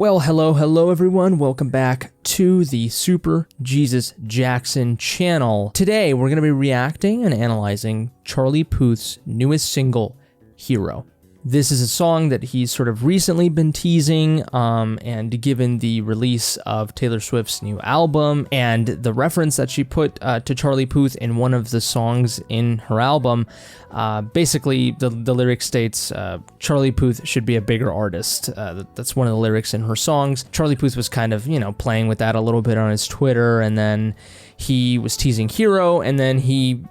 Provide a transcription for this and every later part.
Well, hello everyone. Welcome back to the Super Jesus Jackson channel. Today, we're going to be reacting and analyzing Charlie Puth's newest single, Hero. This is a song that he's sort of recently been teasing, and given the release of Taylor Swift's new album and the reference that she put to Charlie Puth in one of the songs in her album, basically the lyric states, Charlie Puth should be a bigger artist. That's one of the lyrics in her songs. Charlie Puth was kind of, playing with that a little bit on his Twitter, and then he was teasing Hero, and then he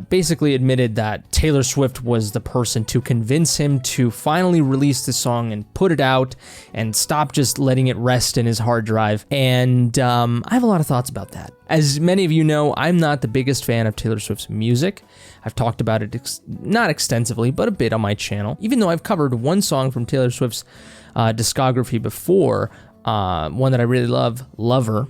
basically admitted that Taylor Swift was the person to convince him to finally release the song and put it out and stop just letting it rest in his hard drive. And I have a lot of thoughts about that. As many of you know, I'm not the biggest fan of Taylor Swift's music. I've talked about it not extensively, but a bit on my channel. Even though I've covered one song from Taylor Swift's discography before, one that I really love, Lover.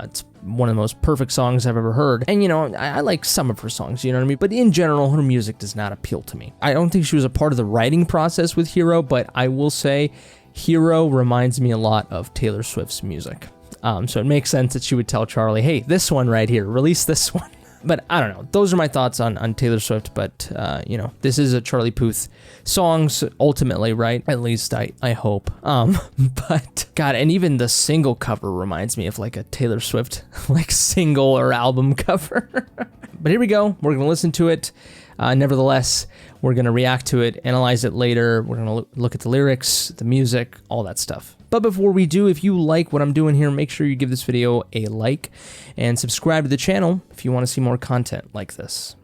It's one of the most perfect songs I've ever heard. And, I like some of her songs, you know what I mean? But in general, her music does not appeal to me. I don't think she was a part of the writing process with Hero, but I will say Hero reminds me a lot of Taylor Swift's music. So it makes sense that she would tell Charlie, hey, this one right here, release this one. But I don't know. Those are my thoughts on Taylor Swift. But, this is a Charlie Puth song, ultimately, right? At least I hope. But, God, and even the single cover reminds me of like a Taylor Swift, single or album cover. But here we go. We're going to listen to it. Nevertheless, we're going to react to it, analyze it later. We're going to look at the lyrics, the music, all that stuff. But before we do, if you like what I'm doing here, make sure you give this video a like and subscribe to the channel if you want to see more content like this.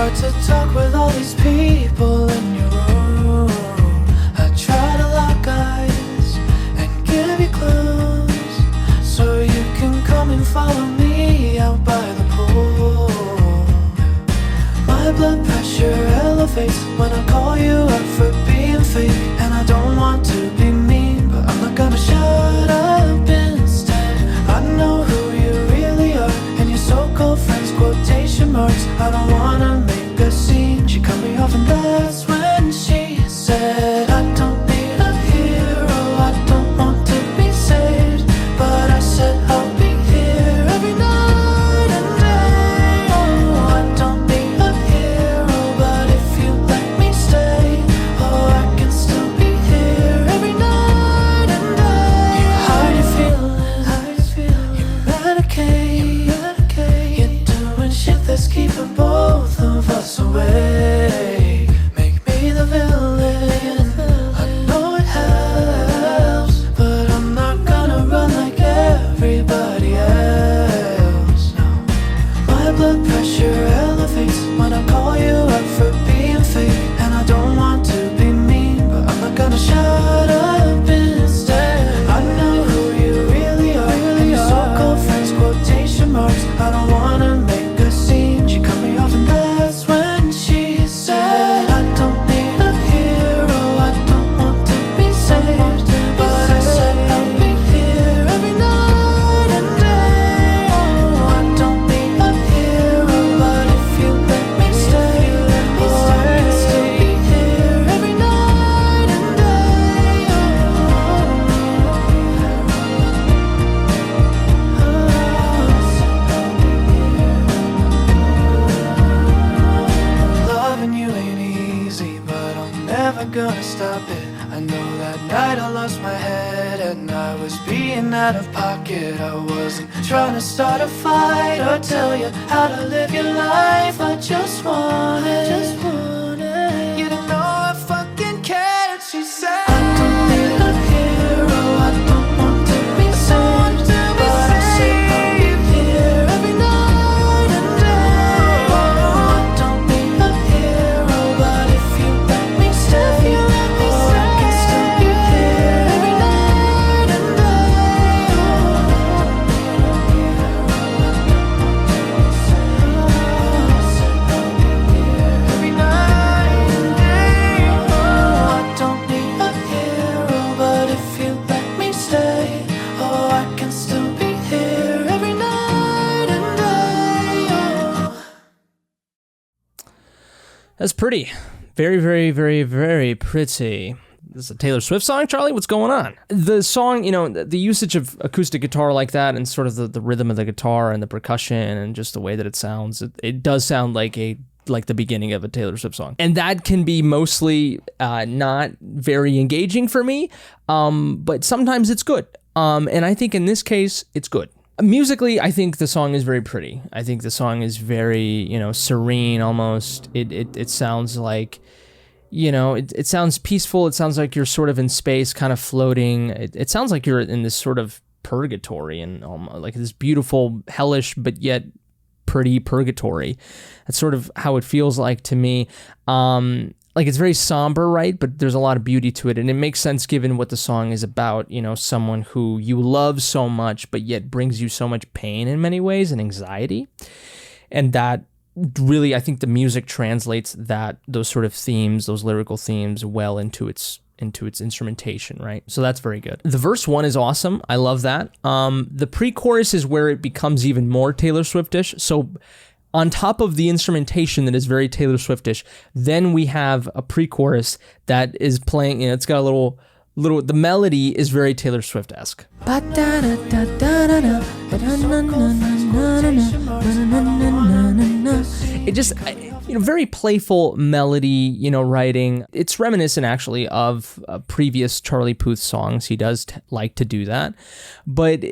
To talk with all these people in your room, I try to lock eyes and give you clues, so you can come and follow me out by the pool. My blood pressure elevates when I call you out for being fake, and I don't want to be mean, but I'm not gonna shut up instead. I know who you really are, and your so-called friends, quotation marks. I don't wanna make a scene. She cut me off, and that's when she said, I don't need a hero, I don't want to be saved, but I said I'll be here every night and day. Oh, I don't need a hero, but if you let me stay, oh, I can still be here every night and day. You hide your feelings, you medicate, you're doing shit that's keeping both of us away. Make me the villain, I know it helps, but I'm not gonna run like everybody else. No. My blood pressure elevates when I call you out for being fake, and I don't want to be mean, but I'm not gonna shut up instead. I know who you really are, and your so-called friends, quotation marks. I don't wanna make a scene. She cut me off, and that's when she said, I don't need a hero, I don't want to be saved, but I said I'll be here every night and day. Oh, I don't need a hero, but if you let me stay, oh, I can still be here every night and day. Loving you ain't easy, but I'm never gonna stop it. I know that night I lost my head and I was being out of pocket. I wasn't trying to start a fight or tell you how to live your life. I just wanted you to know I fucking cared. She said, I don't need a hero, I don't want to be saved, but I said I'll be here every night and day. Oh, I don't need a hero, but if you let me stay, oh, I can still be here every night and day. Every night. That's pretty. Very, very, very, very pretty. This is a Taylor Swift song, Charlie? What's going on? The song, the usage of acoustic guitar like that and sort of the rhythm of the guitar and the percussion and just the way that it sounds, it does sound like the beginning of a Taylor Swift song. And that can be mostly not very engaging for me, but sometimes it's good. And I think in this case, it's good. Musically, I think the song is very pretty. I think the song is very, serene almost. It sounds like, it sounds peaceful. It sounds like you're sort of in space, kind of floating. It sounds like you're in this sort of purgatory and like this beautiful, hellish, but yet pretty purgatory. That's sort of how it feels like to me. Like it's very somber, right? But there's a lot of beauty to it. And it makes sense given what the song is about, someone who you love so much, but yet brings you so much pain in many ways and anxiety. And that really, I think the music translates those sort of themes, those lyrical themes well into its instrumentation, right? So that's very good. The verse 1 is awesome. I love that. The pre-chorus is where it becomes even more Taylor Swiftish. So on top of the instrumentation that is very Taylor Swiftish, then we have a pre-chorus that is playing, it's got a little, the melody is very Taylor Swift-esque. It just, very playful melody, writing. It's reminiscent actually of previous Charlie Puth songs. He does like to do that. But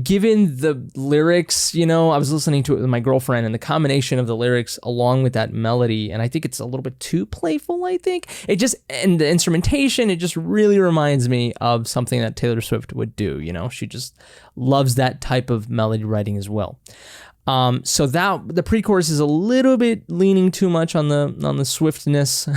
given the lyrics, I was listening to it with my girlfriend, and the combination of the lyrics along with that melody, and I think it's a little bit too playful, I think. And the instrumentation, it just really reminds me of something that Taylor Swift would do, She just loves that type of melody writing as well. So that the pre-chorus is a little bit leaning too much on the swiftness,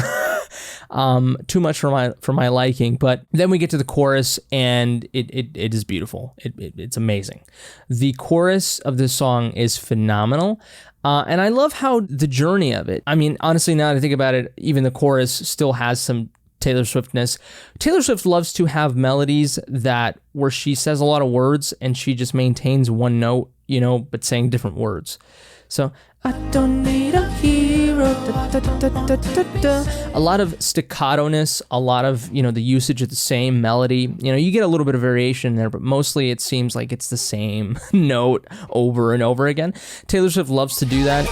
too much for my liking. But then we get to the chorus, and it is beautiful. It's amazing. The chorus of this song is phenomenal. And I love how the journey of it. I mean, honestly, now that I think about it, even the chorus still has some Taylor Swiftness. Taylor Swift loves to have melodies where she says a lot of words and she just maintains one note, but saying different words. So, I don't need a hero. Da, da, da, da, da, da. A lot of staccato-ness, a lot of, the usage of the same melody. You get a little bit of variation there, but mostly it seems like it's the same note over and over again. Taylor Swift loves to do that.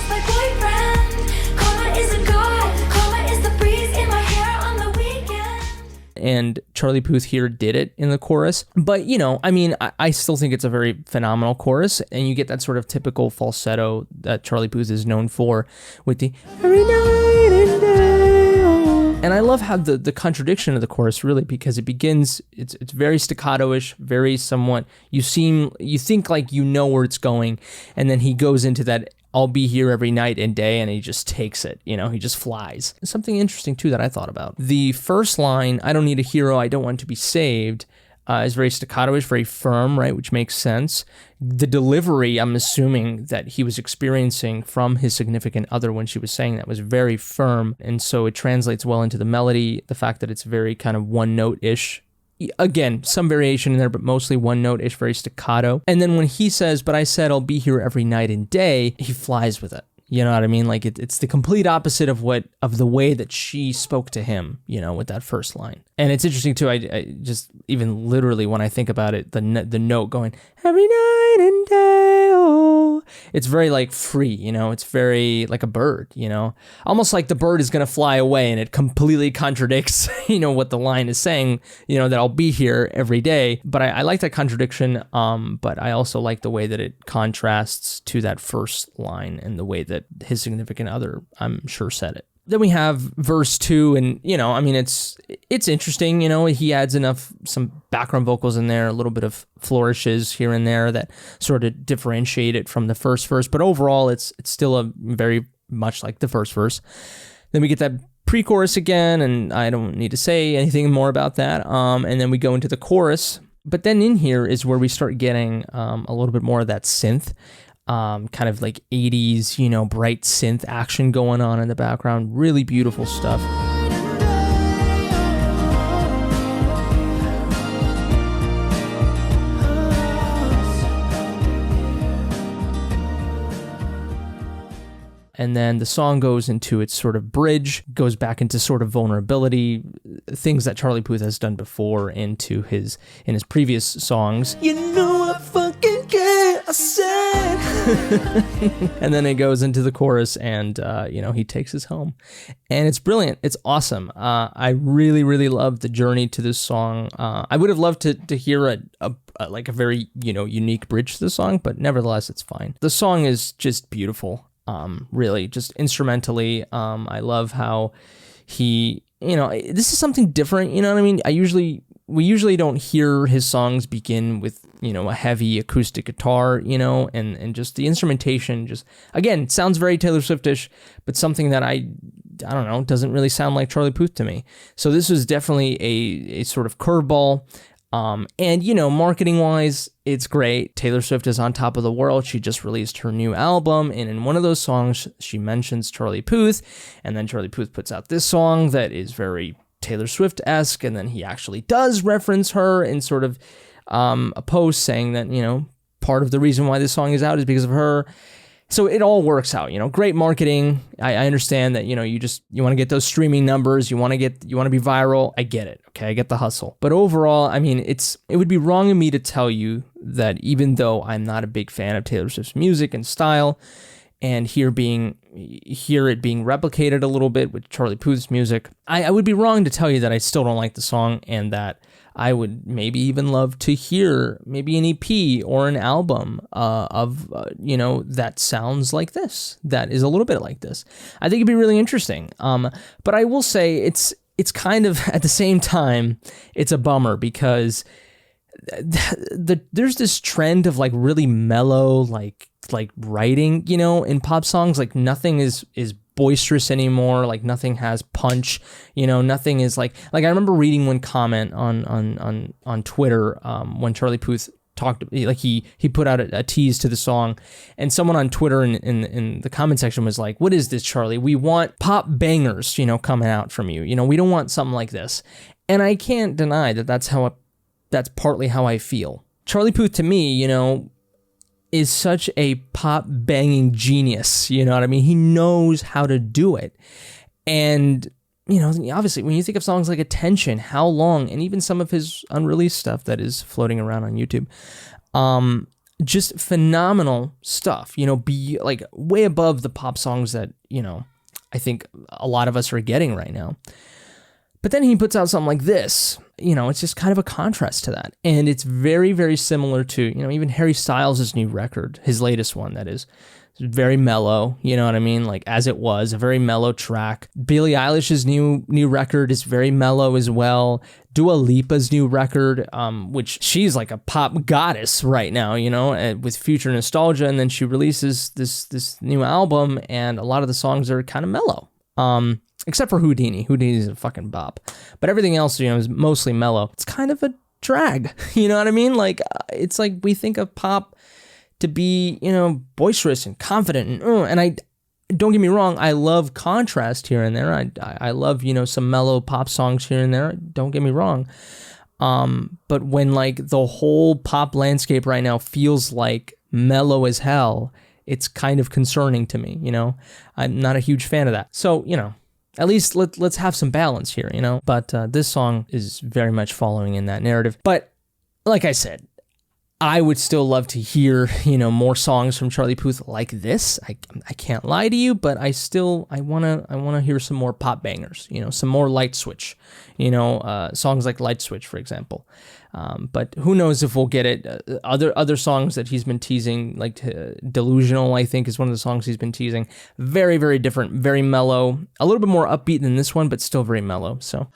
And Charlie Puth here did it in the chorus. But, I still think it's a very phenomenal chorus, and you get that sort of typical falsetto that Charlie Puth is known for with the every night and day. Oh. And I love how the contradiction of the chorus, really, because it begins, it's very staccato-ish, very somewhat, you think like you know where it's going, and then he goes into that I'll be here every night and day, and he just takes it, he just flies. Something interesting, too, that I thought about. The first line, I don't need a hero, I don't want to be saved, is very staccato-ish, very firm, right, which makes sense. The delivery, I'm assuming, that he was experiencing from his significant other when she was saying that was very firm, and so it translates well into the melody, the fact that it's very kind of one-note-ish. Again, some variation in there, but mostly one note-ish, very staccato. And then when he says, but I said I'll be here every night and day, he flies with it. You know what I mean? Like it's the complete opposite of the way that she spoke to him, with that first line. And it's interesting too. I just, even literally when I think about it, the note going every night and day, oh, it's very like free, it's very like a bird, almost like the bird is going to fly away, and it completely contradicts, what the line is saying, that I'll be here every day. But I like that contradiction. But I also like the way that it contrasts to that first line and the way that his significant other, I'm sure, said it. Then we have verse 2, and it's interesting. He adds some background vocals in there, a little bit of flourishes here and there that sort of differentiate it from the first verse. But overall, it's still a very much like the first verse. Then we get that pre-chorus again, and I don't need to say anything more about that. And then we go into the chorus. But then in here is where we start getting a little bit more of that synth. Kind of like 80s, bright synth action going on in the background. Really beautiful stuff. and then the song goes into its sort of bridge, goes back into sort of vulnerability, things that Charlie Puth has done before in his previous songs. You know I fucking care, I said. And then it goes into the chorus, and he takes us home, and it's brilliant. It's awesome. I really, really love the journey to this song. I would have loved to hear a very unique bridge to the song, but nevertheless, it's fine. The song is just beautiful. Really, just instrumentally. I love how he, this is something different. You know what I mean? We usually don't hear his songs begin with, a heavy acoustic guitar, and just the instrumentation just, again, sounds very Taylor Swiftish, but something that I don't know, doesn't really sound like Charlie Puth to me. So this was definitely a sort of curveball. And marketing wise, it's great. Taylor Swift is on top of the world. She just released her new album, and in one of those songs, she mentions Charlie Puth, and then Charlie Puth puts out this song that is very Taylor Swift-esque, and then he actually does reference her in sort of a post saying that, part of the reason why this song is out is because of her. So it all works out, great marketing. I understand that, you want to get those streaming numbers, you want to be viral. I get it. Okay. I get the hustle. But overall, I mean, it would be wrong of me to tell you that even though I'm not a big fan of Taylor Swift's music and style, and hear it being replicated a little bit with Charlie Puth's music, I would be wrong to tell you that I still don't like the song, and that I would maybe even love to hear maybe an EP or an album of that sounds like this, that is a little bit like this. I think it'd be really interesting. But I will say it's kind of, at the same time, it's a bummer, because there's this trend of like really mellow like writing, in pop songs. Like nothing is boisterous anymore. Like nothing has punch, nothing is like I remember reading one comment on Twitter when Charlie Puth talked, like he put out a tease to the song, and someone on Twitter in the comment section was like, "What is this, Charlie? We want pop bangers, coming out from you. We don't want something like this." And I can't deny that that's partly how I feel. Charlie Puth to me, is such a pop banging genius. You know what I mean? He knows how to do it. And, obviously when you think of songs like Attention, How Long, and even some of his unreleased stuff that is floating around on YouTube, just phenomenal stuff, be like way above the pop songs that, I think a lot of us are getting right now. But then he puts out something like this, it's just kind of a contrast to that. And it's very, very similar to, even Harry Styles' new record, his latest one, that is. It's very mellow, you know what I mean? Like As It Was, a very mellow track. Billie Eilish's new record is very mellow as well. Dua Lipa's new record, which she's like a pop goddess right now, with Future Nostalgia. And then she releases this new album, and a lot of the songs are kind of mellow. Except for Houdini. Houdini's a fucking bop. But everything else, is mostly mellow. It's kind of a drag. You know what I mean? Like, it's like we think of pop to be, boisterous and confident. And I don't get me wrong, I love contrast here and there. I love, some mellow pop songs here and there. Don't get me wrong. But when, like, the whole pop landscape right now feels like mellow as hell, it's kind of concerning to me, I'm not a huge fan of that. So, at least let's have some balance here, But this song is very much following in that narrative. But like I said, I would still love to hear, more songs from Charlie Puth like this. I can't lie to you, but I wanna hear some more pop bangers, some more Light Switch, songs like Light Switch, for example. But who knows if we'll get it. Other songs that he's been teasing, like Delusional, I think, is one of the songs he's been teasing. Very, very different, very mellow, a little bit more upbeat than this one, but still very mellow. So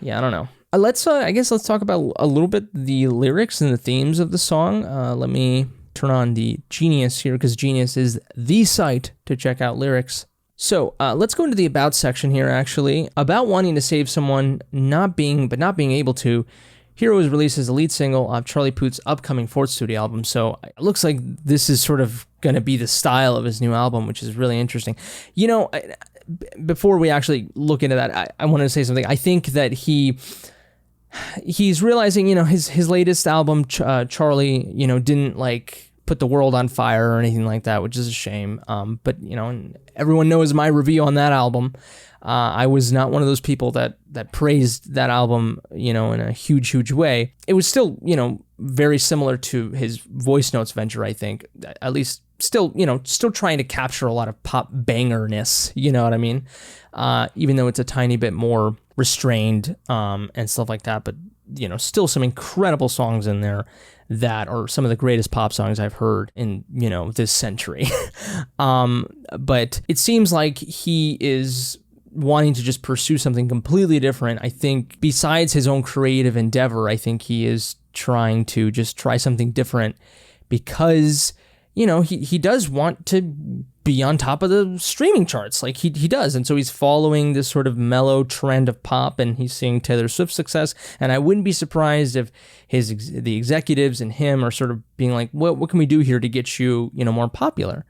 yeah, I don't know. I guess let's talk about a little bit the lyrics and the themes of the song. Let me turn on the Genius here, because Genius is the site to check out lyrics. So let's go into the About section here, actually. About wanting to save someone, not being able to. Hero was released as the lead single of Charlie Puth's upcoming fourth studio album. So it looks like this is sort of going to be the style of his new album, which is really interesting. before we actually look into that, I want to say something. I think that he's realizing, his latest album, Charlie, didn't like put the world on fire or anything like that, which is a shame. But and everyone knows my review on that album. I was not one of those people that praised that album, in a huge way. It was still, very similar to his Voice Notes venture, I think. At least still trying to capture a lot of pop bangerness, you know what I mean? Even though it's a tiny bit more restrained and stuff like that, but still some incredible songs in there that are some of the greatest pop songs I've heard in this century. But it seems like he is wanting to just pursue something completely different. I think besides his own creative endeavor, I think he is trying to just try something different because he does want to be on top of the streaming charts, like he does. And so he's following this sort of mellow trend of pop, and he's seeing Taylor Swift's success. And I wouldn't be surprised if the executives and him are sort of being like, what can we do here to get you, more popular?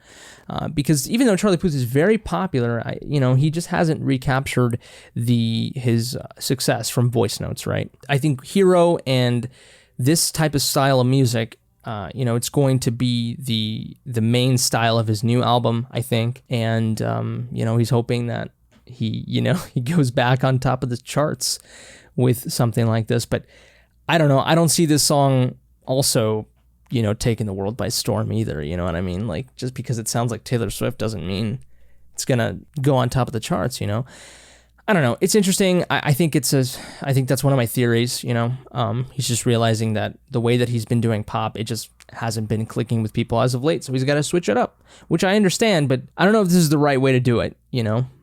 Because even though Charlie Puth is very popular, he just hasn't recaptured his success from Voice Notes, right? I think Hero and this type of style of music, it's going to be the main style of his new album, I think. And, he's hoping that he goes back on top of the charts with something like this. But I don't know. I don't see this song also, taking the world by storm either. You know what I mean? Like, just because it sounds like Taylor Swift doesn't mean it's going to go on top of the charts, I don't know. It's interesting. I think I think that's one of my theories, he's just realizing that the way that he's been doing pop, it just hasn't been clicking with people as of late. So he's got to switch it up, which I understand, but I don't know if this is the right way to do it,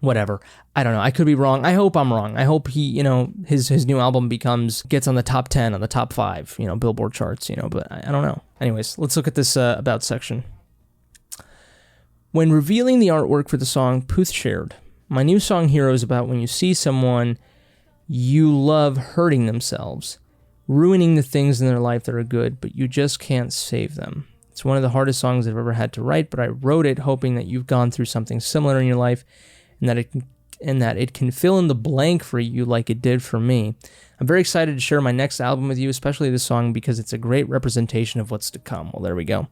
whatever. I don't know. I could be wrong. I hope I'm wrong. I hope he, his new album gets on the top 10, on the top 5, Billboard charts, but I don't know. Anyways, let's look at this about section. When revealing the artwork for the song, Puth shared, "My new song Hero is about when you see someone you love hurting themselves, ruining the things in their life that are good, but you just can't save them. It's one of the hardest songs I've ever had to write, but I wrote it hoping that you've gone through something similar in your life and that it can fill in the blank for you like it did for me. I'm very excited to share my next album with you, especially this song because it's a great representation of what's to come." Well, there we go.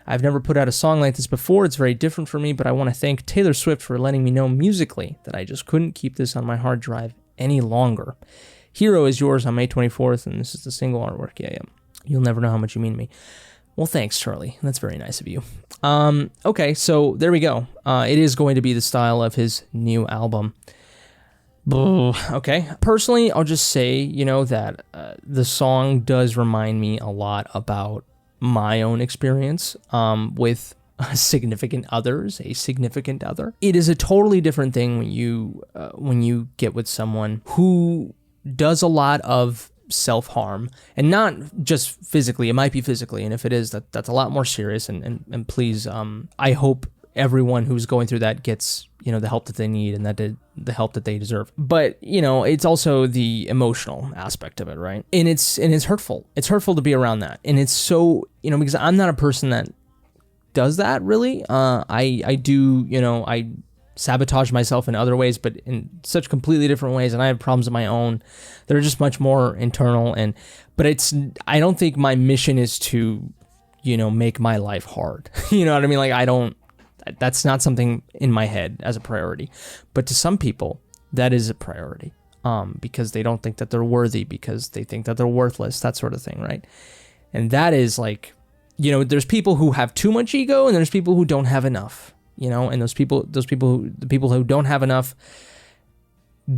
"I've never put out a song like this before. It's very different for me, but I want to thank Taylor Swift for letting me know musically that I just couldn't keep this on my hard drive any longer. Hero is yours on May 24th, and this is the single artwork." Yeah. "You'll never know how much you mean to me." Well, thanks, Charlie. That's very nice of you. Okay, so there we go. It is going to be the style of his new album. Okay. Personally, I'll just say, that the song does remind me a lot about my own experience with a significant other. It is a totally different thing when you get with someone who does a lot of self-harm, and not just physically. It might be physically, and if it is, that's a lot more serious. And please, I hope everyone who's going through that gets the help that they need and the help that they deserve. But it's also the emotional aspect of it, right? And it's hurtful. It's hurtful to be around that, and it's so because I'm not a person that does that really. I do I sabotage myself in other ways, but in such completely different ways, and I have problems of my own that are just much more internal. But I don't think my mission is to make my life hard. You know what I mean? Like that's not something in my head as a priority. But to some people, that is a priority because they don't think that they're worthy, because they think that they're worthless, that sort of thing, right? And that is like, there's people who have too much ego, and there's people who don't have enough, and the people who don't have enough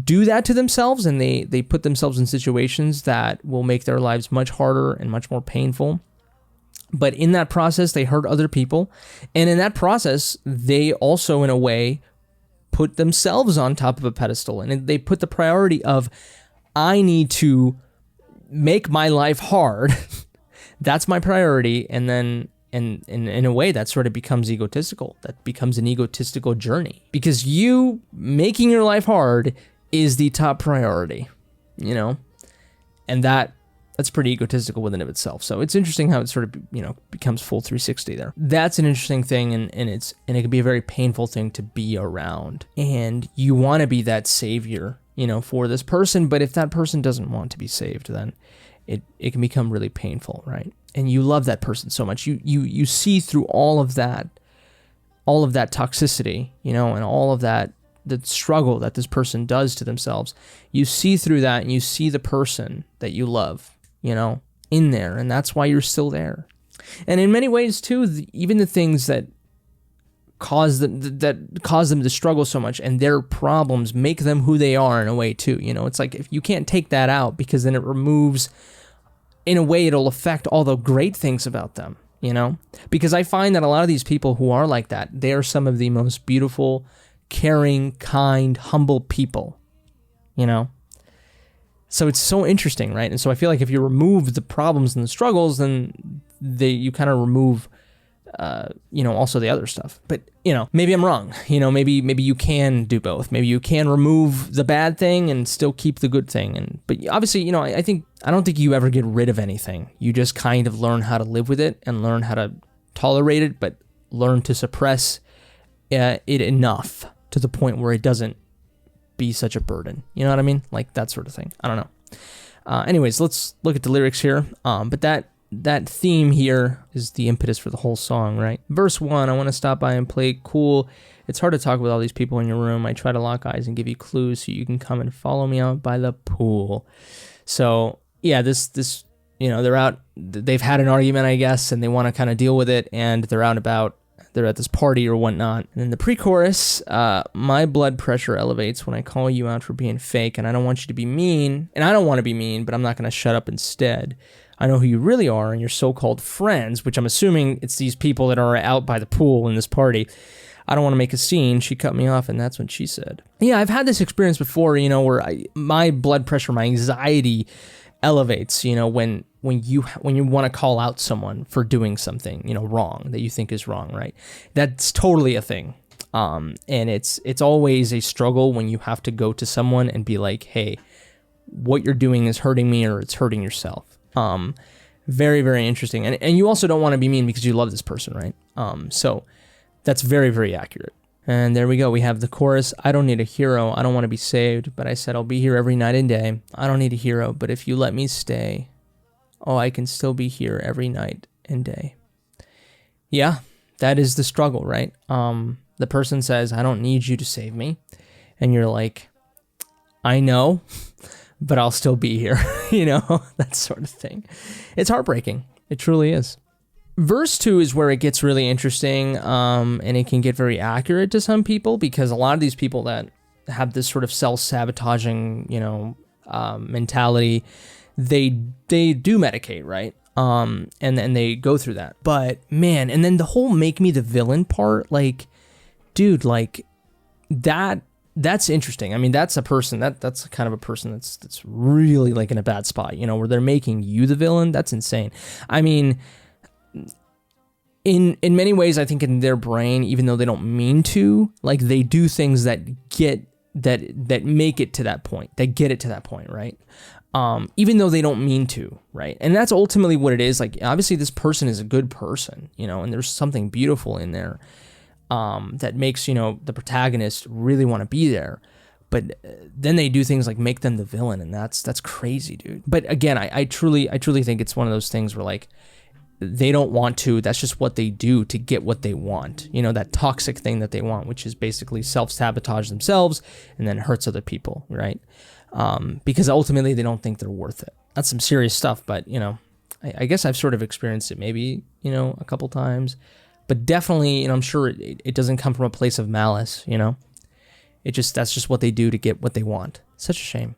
do that to themselves, and they put themselves in situations that will make their lives much harder and much more painful. But in that process, they hurt other people. And in that process, they also, in a way, put themselves on top of a pedestal. And they put the priority of, I need to make my life hard. That's my priority. And then, and in a way, that sort of becomes egotistical. That becomes an egotistical journey. Because you making your life hard is the top priority, And that That's pretty egotistical within of itself. So it's interesting how it sort of, becomes full 360 there. That's an interesting thing, and it can be a very painful thing to be around. And you want to be that savior, for this person, but if that person doesn't want to be saved, then it can become really painful, right? And you love that person so much. You see through all of that toxicity, and all of that, the struggle that this person does to themselves. You see through that, and you see the person that you love, in there, and that's why you're still there. And in many ways too, even the things that cause them to struggle so much, and their problems make them who they are in a way too. It's like, if you can't take that out, because then it removes, in a way, it'll affect all the great things about them. Because I find that a lot of these people who are like that, they are some of the most beautiful, caring, kind, humble people. So it's so interesting, right? And so I feel like if you remove the problems and the struggles, then you kind of remove, also the other stuff. But, maybe I'm wrong. Maybe you can do both. Maybe you can remove the bad thing and still keep the good thing. But obviously, I don't think you ever get rid of anything. You just kind of learn how to live with it and learn how to tolerate it, but learn to suppress it enough to the point where it doesn't be such a burden. You know what I mean? Like that sort of thing. I don't know. Anyways, let's look at the lyrics here. But that theme here is the impetus for the whole song, right? Verse 1, I want to stop by and play cool. It's hard to talk with all these people in your room. I try to lock eyes and give you clues so you can come and follow me out by the pool. So yeah, this they're out. They've had an argument, I guess, and they want to kind of deal with it, and they're out about. They're at this party or whatnot. And then the pre-chorus, my blood pressure elevates when I call you out for being fake, and I don't want you to be mean, and I don't want to be mean, but I'm not going to shut up instead. I know who you really are and your so-called friends, which I'm assuming it's these people that are out by the pool in this party. I don't want to make a scene. She cut me off, and that's when she said. Yeah, I've had this experience before, where my blood pressure, my anxiety elevates, when you want to call out someone for doing something, wrong, that you think is wrong, right? That's totally a thing. And it's always a struggle when you have to go to someone and be like, hey, what you're doing is hurting me, or it's hurting yourself. Very, very interesting. And you also don't want to be mean because you love this person, right? So that's very, very accurate. And there we go. We have the chorus. I don't need a hero. I don't want to be saved, but I said I'll be here every night and day. I don't need a hero, but if you let me stay, I can still be here every night and day. Yeah, that is the struggle, right? The person says, I don't need you to save me. And you're like, I know, but I'll still be here. That sort of thing. It's heartbreaking. It truly is. Verse 2 is where it gets really interesting, and it can get very accurate to some people, because a lot of these people that have this sort of self-sabotaging, mentality, they do medicate, right? And then they go through that. But man, and then the whole make me the villain part, like, dude, like that's interesting. I mean, that's a person that's kind of a person that's really like in a bad spot, where they're making you the villain. That's insane. I mean, in many ways, I think in their brain, even though they don't mean to, like they do things that make it to that point, that get it to that point, right? Even though they don't mean to, right? And that's ultimately what it is. Like, obviously this person is a good person, and there's something beautiful in there, that makes, the protagonist really want to be there. But then they do things like make them the villain, and that's crazy, dude. But again, I truly think it's one of those things where like, they don't want to, that's just what they do to get what they want. That toxic thing that they want, which is basically self-sabotage themselves and then hurts other people, right? Because ultimately they don't think they're worth it. That's some serious stuff, but, I guess I've sort of experienced it maybe, a couple times, but definitely, I'm sure it doesn't come from a place of malice, that's just what they do to get what they want. Such a shame.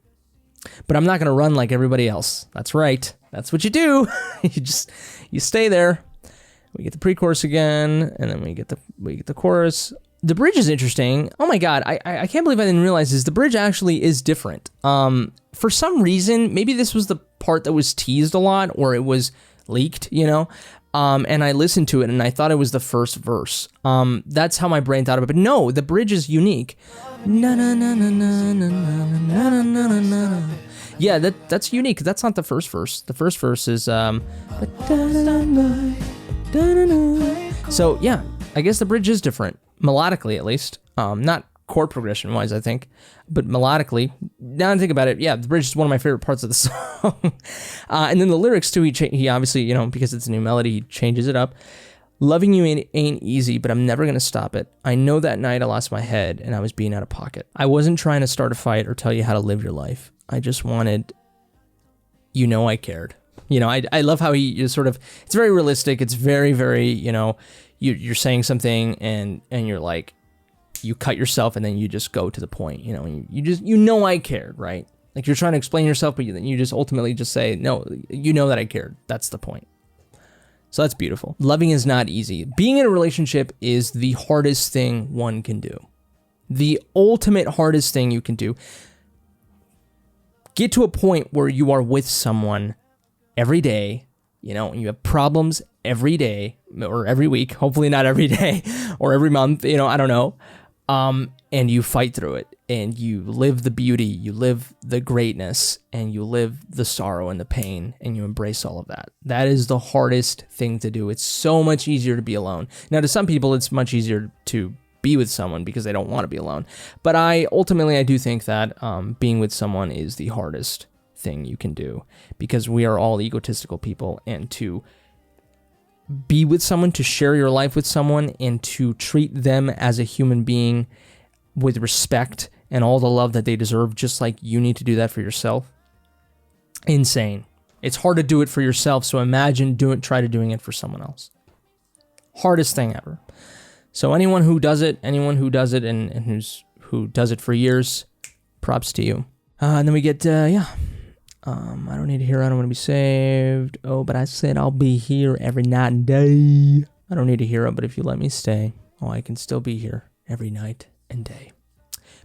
But I'm not going to run like everybody else. That's right. That's what you do. you stay there. We get the pre-chorus again, and then we get the chorus. The bridge is interesting. Oh my God, I can't believe I didn't realize this. The bridge actually is different. For some reason, maybe this was the part that was teased a lot, or it was leaked, And I listened to it and I thought it was the first verse. That's how my brain thought of it. But no, the bridge is unique. Na na na na na na na na na na na. Yeah, that's unique. That's not the first verse. The first verse is so yeah, I guess the bridge is different, melodically at least. Not chord progression wise, I think, but melodically. Now I think about it, yeah, the bridge is one of my favorite parts of the song. And then the lyrics too. He obviously, you know, because it's a new melody, he changes it up. Loving you ain't easy, but I'm never gonna stop it. I know that night I lost my head and I was being out of pocket. I wasn't trying to start a fight or tell you how to live your life. I just wanted, you know, I cared. You know, I love how he is sort of, it's very realistic. It's very, very, you know, you're saying something and you're like, you cut yourself and then you just go to the point, you know, and you just, you know, I cared, right? Like you're trying to explain yourself, but then you just ultimately just say, no, you know that I cared. That's the point. So that's beautiful. Loving is not easy. Being in a relationship is the hardest thing one can do. The ultimate hardest thing you can do. Get to a point where you are with someone every day, you know, and you have problems every day or every week, hopefully not every day or every month, you know, I don't know. And you fight through it and you live the beauty, you live the greatness, and you live the sorrow and the pain, and you embrace all of that. That is the hardest thing to do. It's so much easier to be alone. Now, to some people, it's much easier to be with someone because they don't want to be alone. But I do think that being with someone is the hardest thing you can do, because we are all egotistical people, and to be with someone, to share your life with someone, and to treat them as a human being with respect and all the love that they deserve, just like you need to do that for yourself. Insane. It's hard to do it for yourself, so imagine try doing it for someone else. Hardest thing ever. So anyone who does it and who does it for years, props to you. And then we get, I don't need to hear I don't want to be saved. Oh, but I said I'll be here every night and day. I don't need a hero, but if you let me stay, I can still be here every night and day.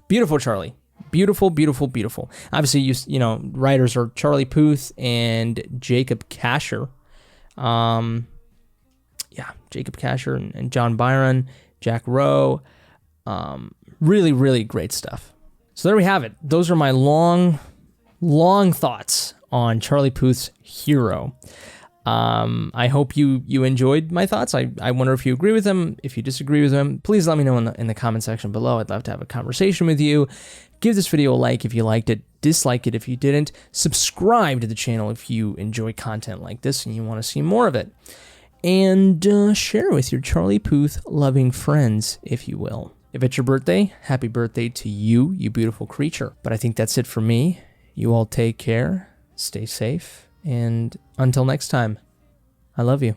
Beautiful, Charlie. Beautiful, beautiful, beautiful. Obviously, you know, writers are Charlie Puth and Jacob Kasher. Jacob Kasher and John Byron, Jack Rowe. Really, really great stuff. So there we have it. Those are my long thoughts on Charlie Puth's Hero. I hope you enjoyed my thoughts. I wonder if you agree with them. If you disagree with them, please let me know in the comment section below. I'd love to have a conversation with you. Give this video a like if you liked it. Dislike it if you didn't. Subscribe to the channel if you enjoy content like this and you want to see more of it. And share with your Charlie Puth loving friends, if you will. If it's your birthday, happy birthday to you, you beautiful creature. But I think that's it for me. You all take care, stay safe, and until next time, I love you.